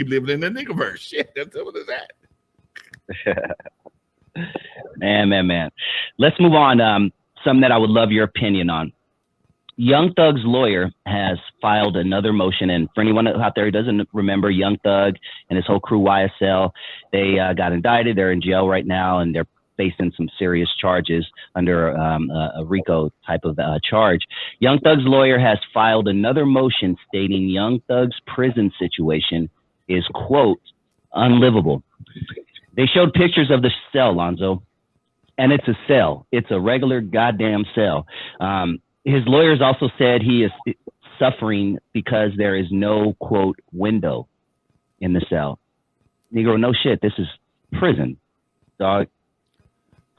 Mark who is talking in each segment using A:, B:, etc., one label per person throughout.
A: He living in the niggaverse. Shit, that's what is that.
B: Man. Let's move on. Something that I would love your opinion on. Young Thug's lawyer has filed another motion, and for anyone out there who doesn't remember, Young Thug and his whole crew YSL, they got indicted. They're in jail right now, and they're facing some serious charges under a RICO type of charge. Young Thug's lawyer has filed another motion stating Young Thug's prison situation is, quote, unlivable. They showed pictures of the cell, Lonzo, and it's a cell. It's a regular goddamn cell. His lawyers also said he is suffering because there is no, quote, window in the cell. Negro, no shit. This is prison, dog.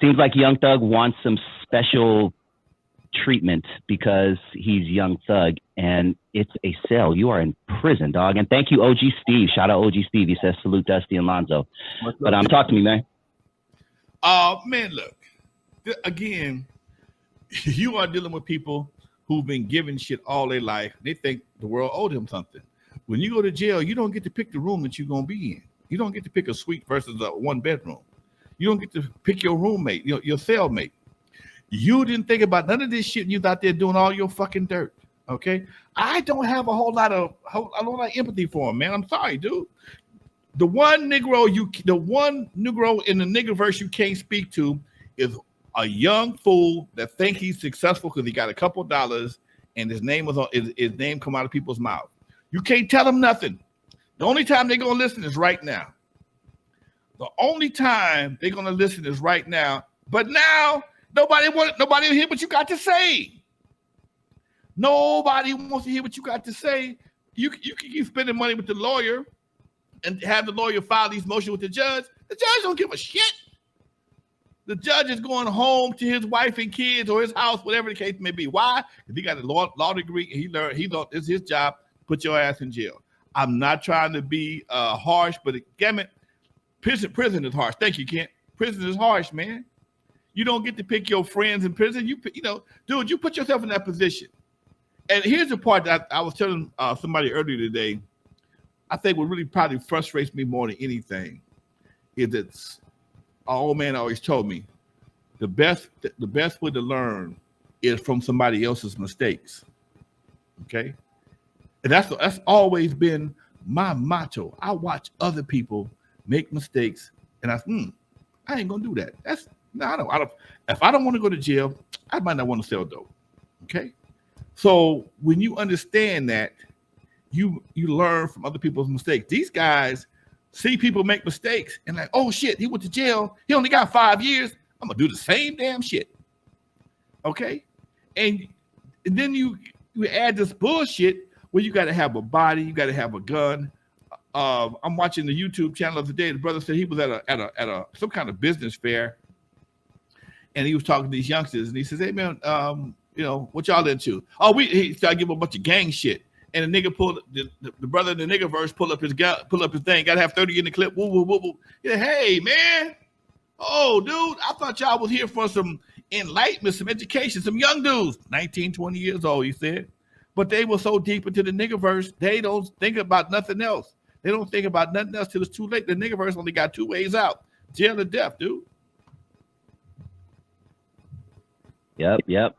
B: Seems like Young Thug wants some special treatment because he's Young Thug, and it's a cell. You are in prison, dog. And thank you, OG Steve. Shout out OG Steve. He says salute Dusty and Lonzo. But talk to me, man.
A: Man, look. Again, you are dealing with people who've been given shit all their life. They think the world owed them something. When you go to jail, you don't get to pick the room that you're going to be in. You don't get to pick a suite versus a one bedroom. You don't get to pick your roommate, your cellmate. You didn't think about none of this shit. You was out there doing all your fucking dirt. Okay, I don't have a whole lot of empathy for him, man. I'm sorry, dude. The one Negro in the niggerverse you can't speak to is a young fool that think he's successful because he got a couple dollars and his name come out of people's mouth. You can't tell them nothing. The only time they're gonna listen is right now. The only time they're gonna listen is right now. But now nobody will hear what you got to say. Nobody wants to hear what you got to say. You can keep spending money with the lawyer and have the lawyer file these motions with the judge. The judge don't give a shit. The judge is going home to his wife and kids or his house, whatever the case may be. Why? Because he got a law degree and he thought it's his job to put your ass in jail. I'm not trying to be harsh, but damn it, prison is harsh. Thank you, Kent. Prison is harsh, man. You don't get to pick your friends in prison. You dude, you put yourself in that position. And here's the part that I was telling somebody earlier today. I think what really probably frustrates me more than anything is that our old man always told me the best way to learn is from somebody else's mistakes. Okay, and that's always been my motto. I watch other people make mistakes, and I ain't gonna do that. If I don't want to go to jail, I might not want to sell dope. Okay, so when you understand that, you learn from other people's mistakes. These guys see people make mistakes and like, oh shit, he went to jail. He only got 5 years. I'm gonna do the same damn shit. Okay, and then you add this bullshit where you got to have a body, you got to have a gun. I'm watching the YouTube channel of the day. The brother said he was at a some kind of business fair, and he was talking to these youngsters, and he says, "Hey man, what y'all into?" Oh, he started giving a bunch of gang shit. And the nigga pulled the brother in the nigga verse, pull up his thing, gotta have 30 in the clip. Woo, woo, woo, woo. Yeah, hey man. Oh, dude, I thought y'all was here for some enlightenment, some education, some young dudes, 19, 20 years old, he said. But they were so deep into the nigga verse, they don't think about nothing else. They don't think about nothing else till it's too late. The nigga verse only got 2 ways out: jail or death, dude.
B: Yep.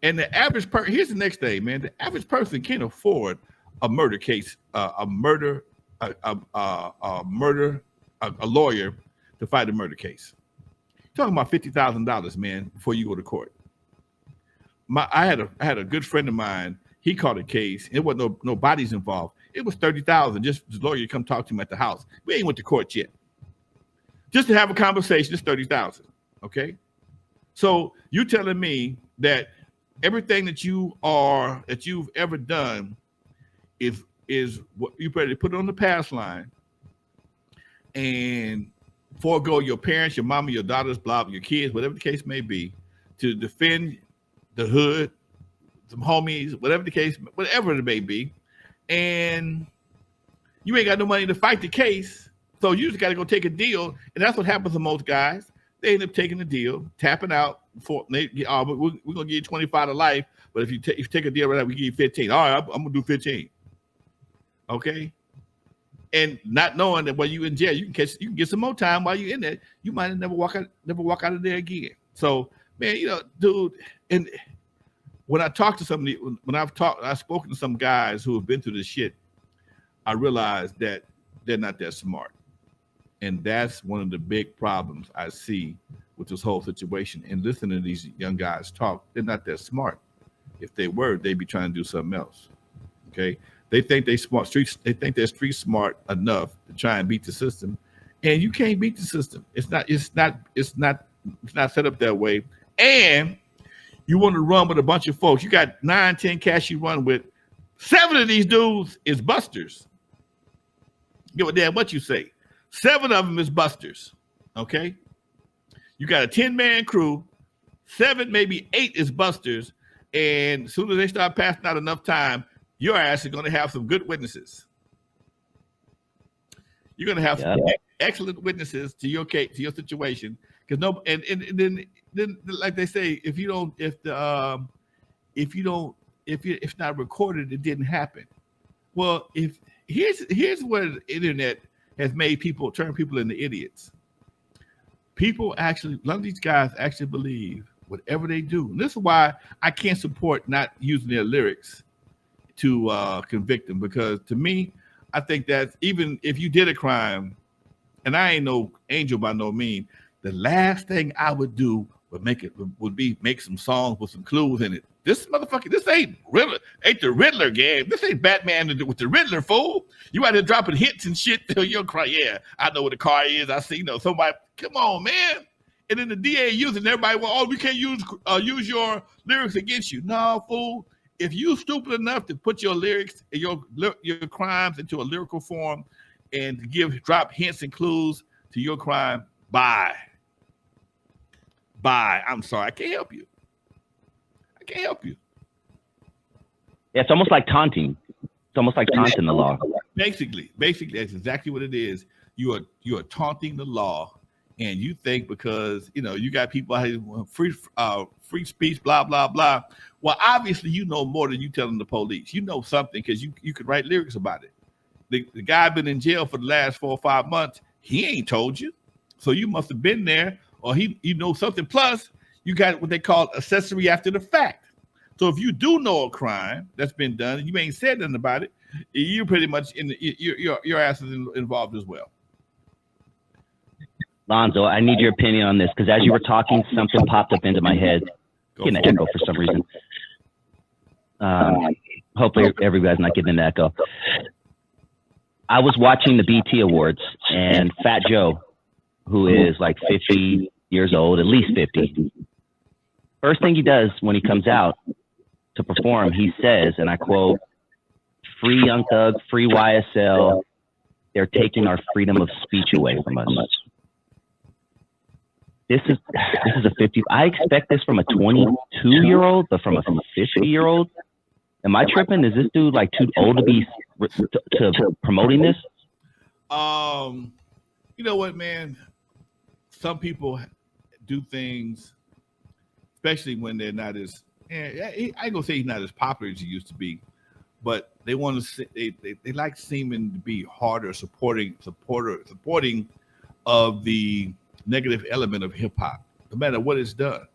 A: And the average person, here's the next thing, man. The average person can't afford a murder case, a lawyer to fight a murder case. You're talking about $50,000, man, before you go to court. I had a good friend of mine. He caught a case. It wasn't no bodies involved. It was $30,000 just the lawyer to come talk to him at the house. We ain't went to court yet. Just to have a conversation, it's $30,000. Okay, so you telling me that everything that you've ever done is what you better put it on the pass line and forego your parents, your mama, your daughters, blah, your kids, whatever the case may be, to defend the hood, some homies, whatever it may be, and you ain't got no money to fight the case, so you just got to go take a deal, and that's what happens to most guys. They end up taking the deal, tapping out. We're gonna give you 25 to life, but if you take a deal right now, we give you 15. All right, I'm gonna do 15. Okay. and not knowing that while you in jail, you can get some more time while you're in there. You might never walk out of there again. So, man, dude, and when I talk to somebody, I've spoken to some guys who have been through this shit, I realize that they're not that smart. And that's one of the big problems I see with this whole situation. And listening to these young guys talk, they're not that smart. If they were, they'd be trying to do something else. Okay. They think they they're street smart enough to try and beat the system. And you can't beat the system. It's not set up that way. And you want to run with a bunch of folks. You got 9, 10 cats you run with. 7 of these dudes is busters. Give a damn what you say. 7 of them is busters. Okay. You got a 10-man crew. 7, maybe 8 is busters. And as soon as they start passing out enough time, your ass is going to have some good witnesses. You're going to have some excellent witnesses to your case, to your situation. Because then like they say, if it's not recorded, it didn't happen. Well, here's where the internet has made turn people into idiots. People actually, a lot of these guys actually believe whatever they do. And this is why I can't support not using their lyrics to convict them, because to me, I think that even if you did a crime, and I ain't no angel by no means, the last thing I would do would be make some songs with some clues in it. This motherfucker, this ain't the Riddler game. This ain't Batman with the Riddler, fool. You out there dropping hits and shit till you'll cry. Yeah, I know what the car is. I see, somebody. Come on, man. And then the DA using everybody. Well, we can't use your lyrics against you. No, fool. If you stupid enough to put your lyrics and your crimes into a lyrical form and to drop hints and clues to your crime, bye. I'm sorry, I can't help you.
B: Yeah, it's almost like taunting. It's almost like taunting the law.
A: Basically, that's exactly what it is. You are taunting the law, and you think because you got people out here free speech, blah blah blah. Well, obviously you know more than you telling the police. You know something because you could write lyrics about it. The guy been in jail for the last 4 or 5 months. He ain't told you, so you must have been there, or he know something. Plus, you got what they call accessory after the fact. So if you do know a crime that's been done and you ain't said nothing about it, you're pretty much your ass is involved as well.
B: Lonzo, I need your opinion on this, because as you were talking, something popped up into my head. Getting an echo for some reason. Hopefully everybody's not getting an echo. I was watching the BT Awards, and Fat Joe, who is like 50 years old, at least 50. First thing he does when he comes out to perform, he says, and I quote, "Free Young Thug, free YSL. They're taking our freedom of speech away from us." This is a 50. I expect this from a 22-year-old, but from a 50-year-old. Am I tripping? Is this dude like too old to be to promoting this?
A: You know what, man? Some people do things, especially when they're not as. I ain't gonna say he's not as popular as he used to be, but they want to. They like seeming to be harder, supporting of the negative element of hip hop, no matter what it's done.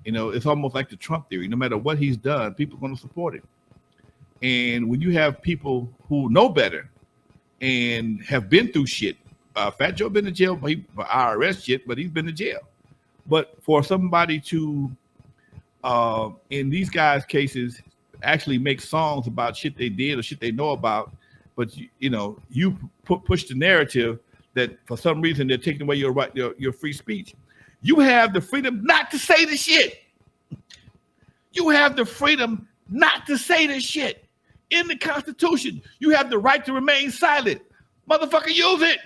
A: It's almost like the Trump theory. No matter what he's done, people are going to support him. And when you have people who know better and have been through shit, Fat Joe been in jail for IRS shit, but he's been in jail. But for somebody to, in these guys' cases, actually make songs about shit they did or shit they know about, but you push the narrative that for some reason they're taking away your free speech. You have the freedom not to say the shit. You have the freedom not to say the shit. In the Constitution, you have the right to remain silent. Motherfucker, use it.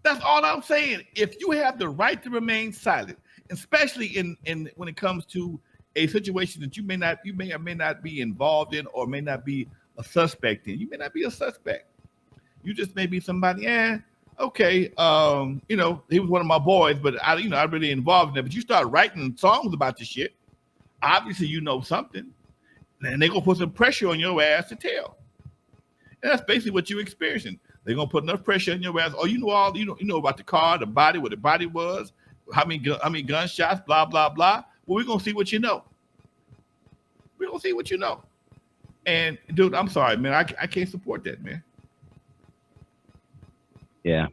A: That's all I'm saying. If you have the right to remain silent, especially in when it comes to a situation that you may or may not be involved in or may not be a suspect in. You may not be a suspect. You just may be somebody, okay, he was one of my boys, but I really involved in it. But you start writing songs about this shit, obviously you know something, and they're gonna put some pressure on your ass to tell. And that's basically what you're experiencing. They're gonna put enough pressure on your ass. Oh, you know about the car, the body, what the body was, how many gunshots, blah blah blah. Well, we're gonna see what you know. We're gonna see what you know. And dude, I'm sorry, man. I can't support that, man.
B: Yeah.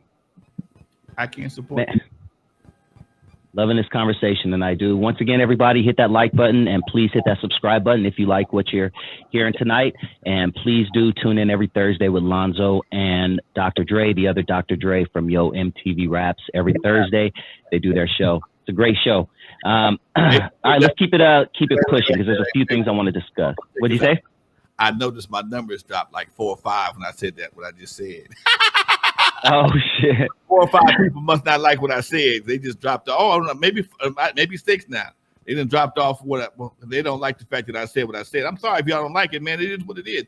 A: I can't support
B: Man. Loving this conversation, and I do. Once again, everybody, hit that like button, and please hit that subscribe button if you like what you're hearing tonight. And please do tune in every Thursday with Lonzo and Dr. Dre, the other Dr. Dre from Yo MTV Raps. Every Thursday, they do their show. It's a great show. All right, let's keep it pushing because there's a few things I want to discuss. What did you say?
A: I noticed my numbers dropped like 4 or 5 when I said that. What I just said.
B: Oh shit!
A: 4 or 5 people must not like what I said. They just dropped. Oh, maybe 6 now. They done dropped off. They don't like the fact that I said what I said. I'm sorry if y'all don't like it, man. It is what it is.